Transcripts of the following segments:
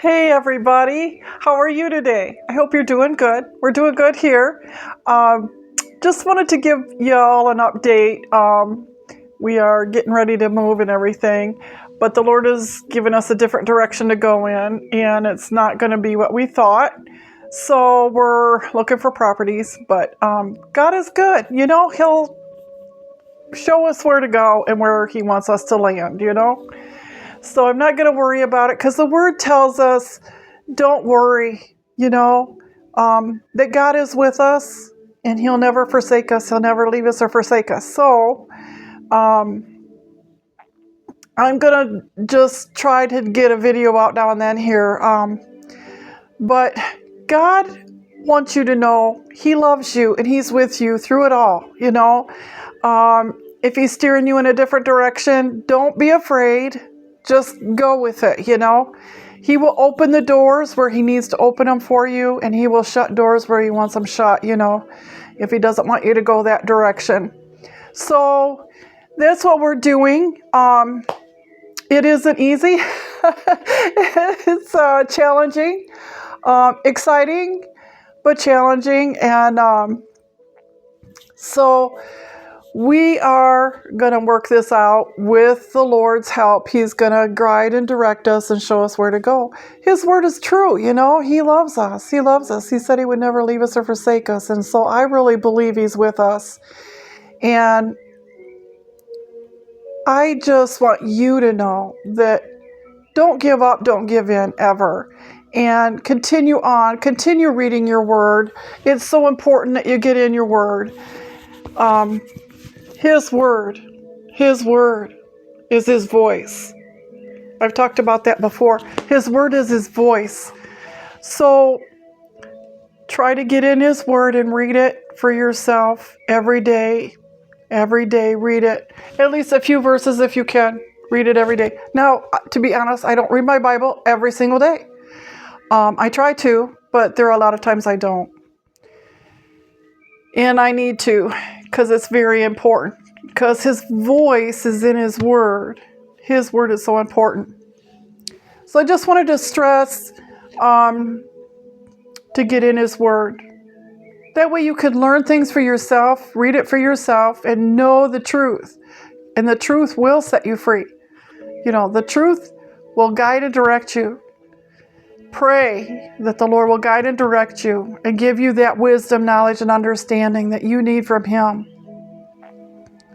Hey everybody, how are you today? I hope you're doing good. We're doing good here. Um, just wanted to give y'all an update. We are getting ready to move and everything, but the Lord has given us a different direction to go in, and it's not going to be what we thought. So we're looking for properties, but God is good. He'll show us where to go and where He wants us to land. So I'm not going to worry about it because the Word tells us don't worry, that God is with us and He'll never forsake us. He'll never leave us or forsake us. So I'm going to just try to get a video out now and then here. But God wants you to know He loves you and He's with you through it all. If He's steering you in a different direction, don't be afraid. Just go with it. He will open the doors where He needs to open them for you, and He will shut doors where He wants them shut, if He doesn't want you to go that direction. So that's what we're doing. It isn't easy. It's challenging, exciting, but challenging. And so we are going to work this out with the Lord's help. He's going to guide and direct us and show us where to go. His word is true, He loves us. He loves us. He said He would never leave us or forsake us. And so I really believe He's with us. And I just want you to know that don't give up, don't give in ever. And continue on, continue reading your word. It's so important that you get in your word. His word is His voice. I've talked about that before. His word is His voice. So try to get in His word and read it for yourself every day. Every day, read it. At least a few verses if you can. Read it every day. Now, to be honest, I don't read my Bible every single day. I try to, but there are a lot of times I don't. And I need to, because it's very important. Because His voice is in His word. His word is so important. So I just wanted to stress to get in His word. That way you can learn things for yourself, read it for yourself, and know the truth. And the truth will set you free. The truth will guide and direct you. Pray that the Lord will guide and direct you and give you that wisdom, knowledge, and understanding that you need from Him.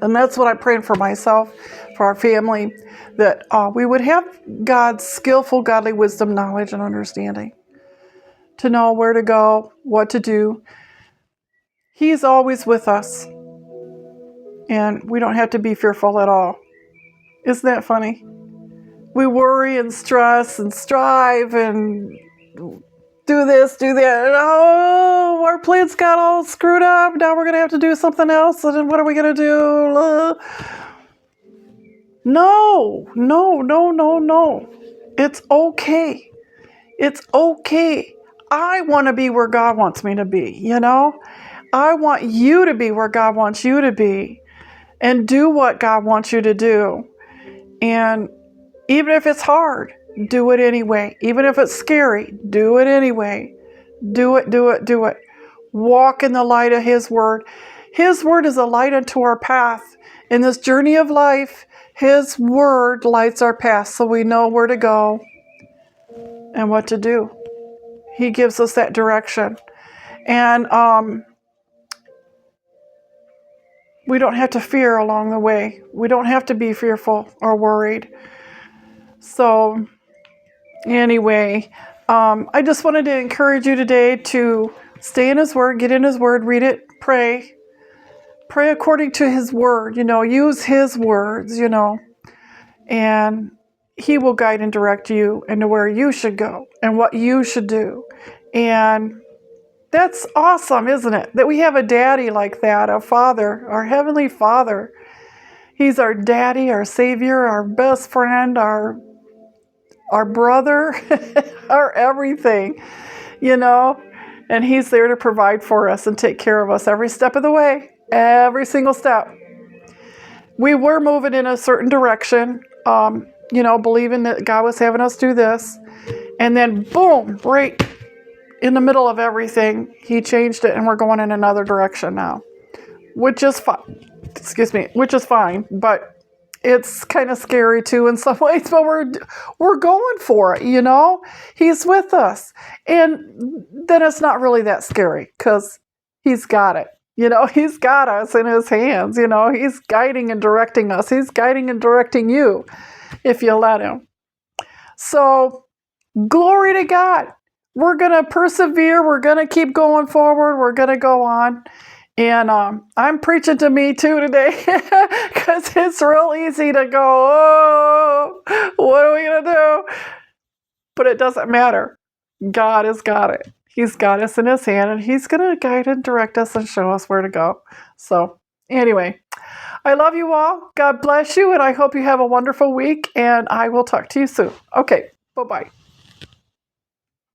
And that's what I'm praying for myself, for our family, that we would have God's skillful, godly wisdom, knowledge, and understanding to know where to go, what to do. He's always with us, and we don't have to be fearful at all. Isn't that funny? We worry and stress and strive and do this, do that, and our plans got all screwed up. Now we're going to have to do something else, and then what are we going to do? No. It's okay. It's okay. I want to be where God wants me to be, I want you to be where God wants you to be and do what God wants you to do. And even if it's hard, do it anyway. Even if it's scary, do it anyway. Do it. Walk in the light of His word. His word is a light unto our path. In this journey of life, His word lights our path so we know where to go and what to do. He gives us that direction. And we don't have to fear along the way. We don't have to be fearful or worried. So anyway, I just wanted to encourage you today to stay in His word, get in His word, read it, pray. Pray according to His word, use His words, and He will guide and direct you into where you should go and what you should do. And that's awesome, isn't it? That we have a daddy like that, a father, our heavenly Father. He's our daddy, our savior, our best friend, our brother, our everything, and He's there to provide for us and take care of us every step of the way, every single step. We were moving in a certain direction, believing that God was having us do this. And then boom, right in the middle of everything, he changed it and we're going in another direction now, which is fine. Excuse me, which is fine, but it's kind of scary too in some ways, but we're going for it, you know? He's with us. And then it's not really that scary because he's got it. You know, he's got us in his hands, you know, he's guiding and directing us. He's guiding and directing you if you let him. So, glory to God. We're going to persevere. We're going to keep going forward. We're going to go on. And I'm preaching to me too today because it's real easy to go, oh, what are we going to do? But it doesn't matter. God has got it. He's got us in his hand and he's going to guide and direct us and show us where to go. So anyway, I love you all. God bless you. And I hope you have a wonderful week and I will talk to you soon. Okay. Bye-bye.